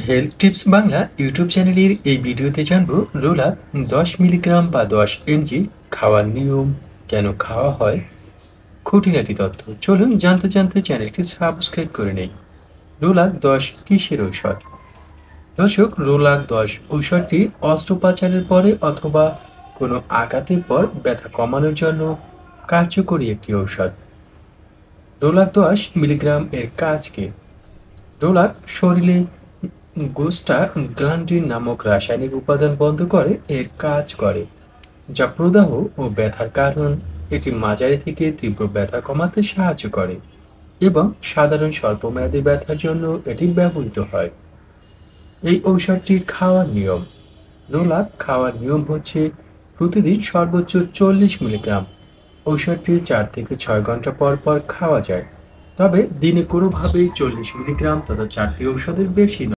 Health tips Bangla YouTube চ্যানেলের এই ভিডিওতে জানবো রোলাক 10 মিলিগ্রাম বা 10 mg খাওয়ার নিয়ম, কেন খাওয়া হয়, খুঁটিনাটি তথ্য। চলুন জানতে জানতে চ্যানেলটি সাবস্ক্রাইব করে নেই। রোলাক 10 কিসের ঔষধ? দর্শক, রোলাক 10 ঔষধটি অস্ত্রোপচারের পরে অথবা কোনো আঘাতের পর ব্যথা কমানোর জন্য কার্যকরী একটি ঔষধ। রোলাক 10 মিলিগ্রাম এর কাজ কি? রোলাক শরীরে গ্লান্ডিন নামক রাসায়নিক উপাদান বন্ধ করে এর কাজ করে, যা প্রদাহ ও ব্যথার কারণ। এটি মাঝারি থেকে তীব্র ব্যথা কমাতে সাহায্য করে এবং সাধারণ স্বল্পমেয়াদী ব্যথার জন্য এটি ব্যবহৃত হয়। এই ঔষধটি খাওয়ার নিয়ম। রোলাক খাওয়ার নিয়ম হচ্ছে প্রতিদিন সর্বোচ্চ 40 মিলিগ্রাম। ঔষধটি 4 থেকে 6 ঘন্টা পর পর খাওয়া যায়, তবে দিনে কোনোভাবেই 40 মিলিগ্রাম তথা 4টি ঔষধের বেশি নয়।